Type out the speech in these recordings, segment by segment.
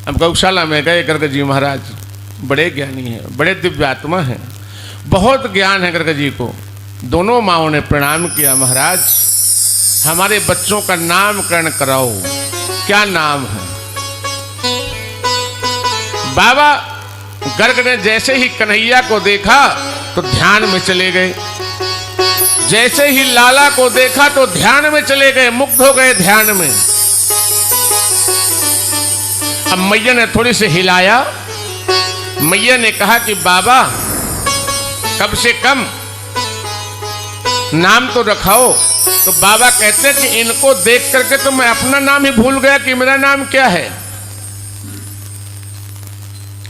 अब गौशाला में गए गर्ग जी महाराज, बड़े ज्ञानी हैं, बड़े दिव्यात्मा हैं, बहुत ज्ञान है गर्ग जी को। दोनों माँओं ने प्रणाम किया, महाराज हमारे बच्चों का नामकरण कराओ, क्या नाम है? बाबा गर्ग ने जैसे ही कन्हैया को देखा तो ध्यान में चले गए, जैसे ही लाला को देखा तो ध्यान में चले गए, मुग्ध हो गए ध्यान में। अब मैया ने थोड़ी से हिलाया, मैया ने कहा कि बाबा कम से कम नाम तो रखाओ। तो बाबा कहते हैं कि इनको देख करके तो मैं अपना नाम ही भूल गया कि मेरा नाम क्या है।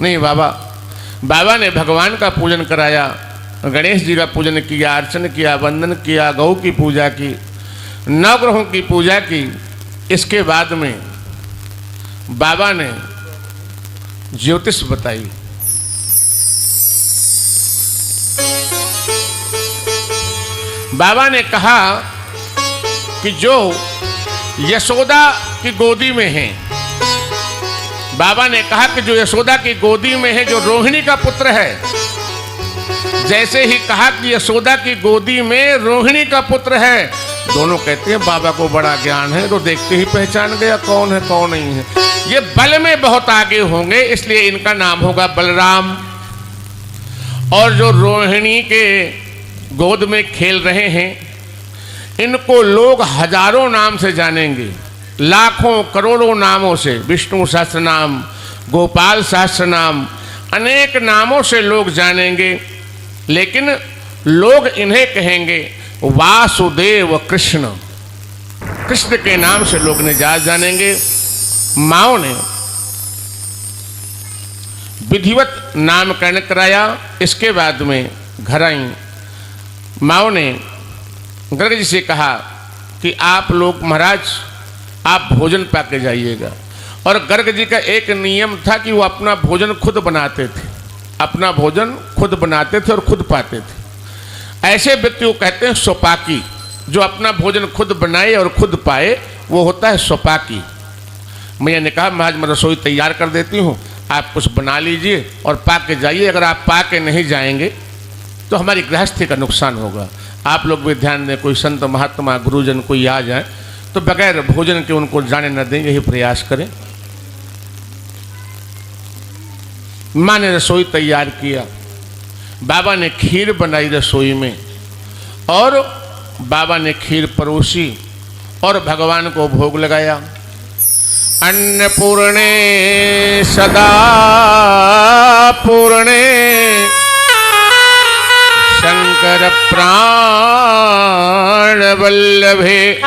नहीं बाबा, बाबा ने भगवान का पूजन कराया, गणेश जी का पूजन किया, अर्चन किया, वंदन किया, गौ की पूजा की, नवग्रहों की पूजा की। इसके बाद में बाबा ने ज्योतिष बताई। बाबा ने कहा कि जो यशोदा की गोदी में है, बाबा ने कहा कि जो यशोदा की गोदी में है, जो रोहिणी का पुत्र है, जैसे ही कहा कि यशोदा की गोदी में रोहिणी का पुत्र है, दोनों कहते हैं बाबा को बड़ा ज्ञान है, तो देखते ही पहचान गया कौन है कौन नहीं है। ये बल में बहुत आगे होंगे, इसलिए इनका नाम होगा बलराम। और जो रोहिणी के गोद में खेल रहे हैं, इनको लोग हजारों नाम से जानेंगे, लाखों करोड़ों नामों से, विष्णु सहस्त्र नाम, गोपाल सहस्त्र नाम, अनेक नामों से लोग जानेंगे। लेकिन लोग इन्हें कहेंगे वासुदेव कृष्ण, कृष्ण के नाम से लोग निजात जानेंगे। माँओं ने विधिवत नामकरण कराया। इसके बाद में घर आई, माँओं ने गर्ग जी से कहा कि आप लोग महाराज आप भोजन पाके जाइएगा। और गर्ग जी का एक नियम था कि वो अपना भोजन खुद बनाते थे, अपना भोजन खुद बनाते थे और खुद पाते थे। ऐसे व्यक्ति को कहते हैं सोपाकी, जो अपना भोजन खुद बनाए और खुद पाए, वो होता है सोपाकी। मैया ने कहा महाराज मैं रसोई तैयार कर देती हूँ, आप कुछ बना लीजिए और पा के जाइए। अगर आप पा के नहीं जाएंगे तो हमारी गृहस्थी का नुकसान होगा। आप लोग भी ध्यान दें, कोई संत महात्मा गुरुजन कोई आ जाए तो बगैर भोजन के उनको जाने न दें, यही प्रयास करें। माँ ने रसोई तैयार किया, बाबा ने खीर बनाई रसोई में, और बाबा ने खीर परोसी और भगवान को भोग लगाया। अन्नपूर्णे सदा पूर्णे शंकर प्राण वल्लभे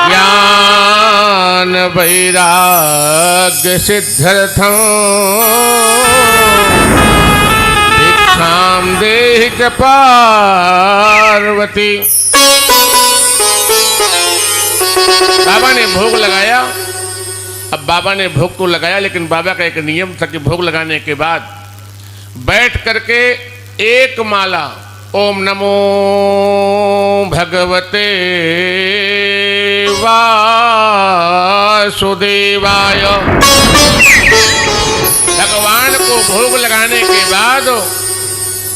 ज्ञान वैराग्य सिद्ध्यर्थं भिक्षां देहि च पार्वती। बाबा ने भोग लगाया। अब बाबा ने भोग तो लगाया, लेकिन बाबा का एक नियम था कि भोग लगाने के बाद बैठ करके एक माला ओम नमो भगवते वासुदेवाय, भगवान को भोग लगाने के बाद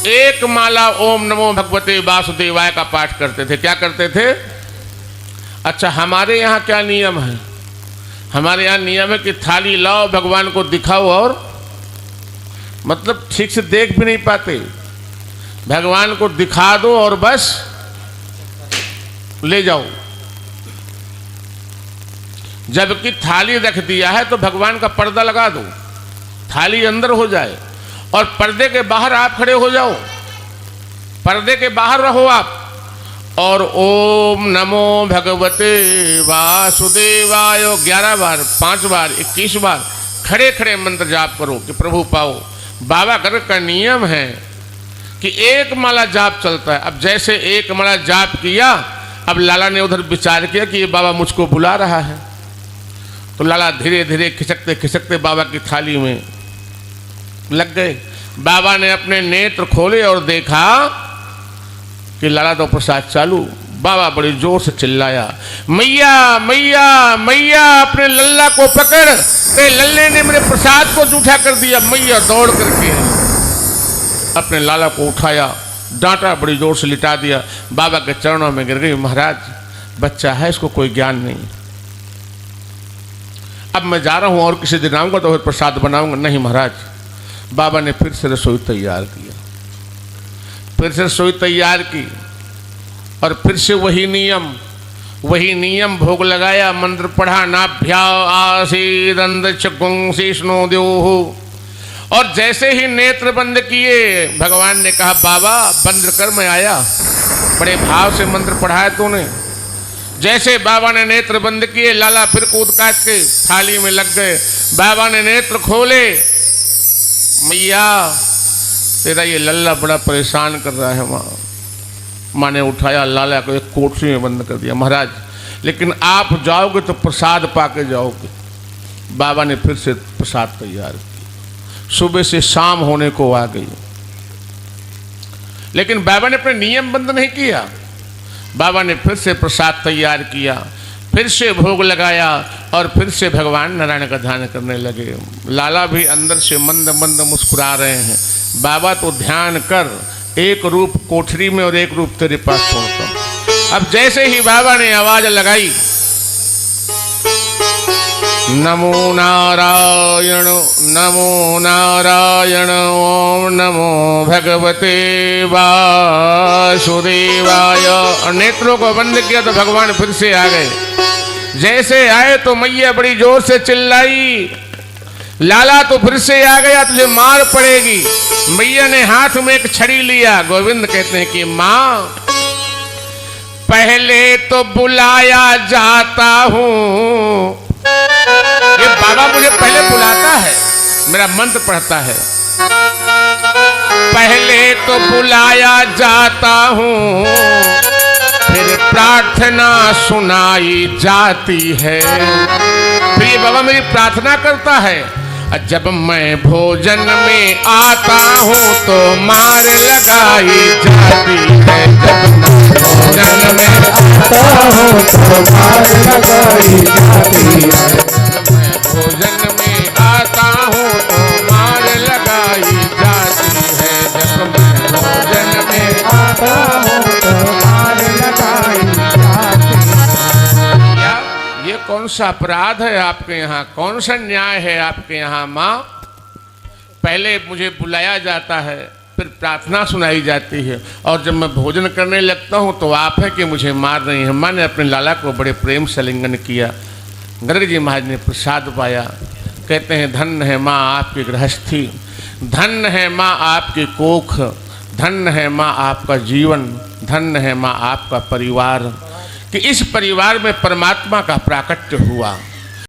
एक माला ओम नमो भगवते वासुदेवाय का पाठ करते थे। क्या करते थे? अच्छा, हमारे यहाँ क्या नियम है? हमारे यहाँ नियम है कि थाली लाओ, भगवान को दिखाओ, और मतलब ठीक से देख भी नहीं पाते, भगवान को दिखा दो और बस ले जाओ। जबकि थाली रख दिया है तो भगवान का पर्दा लगा दो, थाली अंदर हो जाए और पर्दे के बाहर आप खड़े हो जाओ, पर्दे के बाहर रहो आप, और ओम नमो भगवते वासुदेवाय 11 बार, 5 बार, 21 बार खड़े खड़े मंत्र जाप करो कि प्रभु पाओ। बाबा गर्ग का नियम है कि एक माला जाप चलता है। अब जैसे एक माला जाप किया, अब लाला ने उधर विचार किया कि ये बाबा मुझको बुला रहा है, तो लाला धीरे धीरे खिसकते खिसकते बाबा की थाली में लग गए। बाबा ने अपने नेत्र खोले और देखा कि लाला तो प्रसाद चालू। बाबा बड़ी जोर से चिल्लाया, मैया मैया मैया, अपने लल्ला को पकड़, ते लल्ले ने मेरे प्रसाद को जूठा कर दिया। मैया दौड़ करके अपने लाला को उठाया, डांटा, बड़ी जोर से लिटा दिया, बाबा के चरणों में गिर गई। महाराज बच्चा है, इसको कोई ज्ञान नहीं, अब मैं जा रहा हूं और किसी दिन आऊंगा तो फिर प्रसाद बनाऊंगा। नहीं महाराज, बाबा ने फिर से रसोई तैयार किया, फिर से रसोई तैयार की और फिर से वही नियम भोग लगाया, मंत्र पढ़ा, नाभ्या आसीदंद चकुंसिष्णु द्योहु। और जैसे ही नेत्र बंद किए भगवान ने कहा बाबा बंद कर, मैं आया। बड़े भाव से मंत्र पढ़ा है तूने। जैसे बाबा ने नेत्र बंद किए, लाला फिर कूद काट के थाली में लग गए। बाबा ने नेत्र खोले, मैया तेरा ये लल्ला बड़ा परेशान कर रहा है। माँ ने उठाया, लाला को एक कोठरी में बंद कर दिया। महाराज लेकिन आप जाओगे तो प्रसाद पाके जाओगे। बाबा ने फिर से प्रसाद तैयार किया, सुबह से शाम होने को आ गई, लेकिन बाबा ने अपने नियम बंद नहीं किया। बाबा ने फिर से प्रसाद तैयार किया, फिर से भोग लगाया और फिर से भगवान नारायण का ध्यान करने लगे। लाला भी अंदर से मंद मंद मुस्कुरा रहे हैं। बाबा तो ध्यान कर, एक रूप कोठरी में और एक रूप तेरे पास छोड़ता हूं। अब जैसे ही बाबा ने आवाज लगाई, नमो नारायण नमो नारायण ओम नमो भगवते वासुदेवाय, और नेत्रों को बंद किया तो भगवान फिर से आ गए। जैसे आए तो मैया बड़ी जोर से चिल्लाई, लाला तो फिर से आ गया, तुझे मार पड़ेगी। मैया ने हाथ में एक छड़ी लिया। गोविंद कहते हैं कि मां पहले तो बुलाया जाता हूं, ये बाबा मुझे पहले बुलाता है, मेरा मंत्र पढ़ता है। पहले तो बुलाया जाता हूं, फिर प्रार्थना सुनाई जाती है। फिर ये बाबा मेरी प्रार्थना करता है। जब मैं भोजन में आता हूँ तो मार लगाई जाती है। जब मैं भोजन में आता हूँ तो मार लगाई जाती है। जब मैं भोजन में आता हूँ तो मार लगाई जाती है। जब मैं भोजन में आता हूँ तो मार लगाई जाती है। ये कौन सा अपराध है आपके यहाँ, कौन सा न्याय है आपके यहाँ माँ? पहले मुझे बुलाया जाता है, फिर प्रार्थना सुनाई जाती है, और जब मैं भोजन करने लगता हूँ तो आप है कि मुझे मार रही हैं। माँ ने अपने लाला को बड़े प्रेम से आलिंगन किया। गर्ग जी महाराज ने प्रसाद पाया। कहते हैं धन्य है माँ आपकी गृहस्थी, धन्य है माँ आपकी कोख, धन्य है माँ आपका जीवन, धन्य है माँ आपका परिवार, कि इस परिवार में परमात्मा का प्राकट्य हुआ।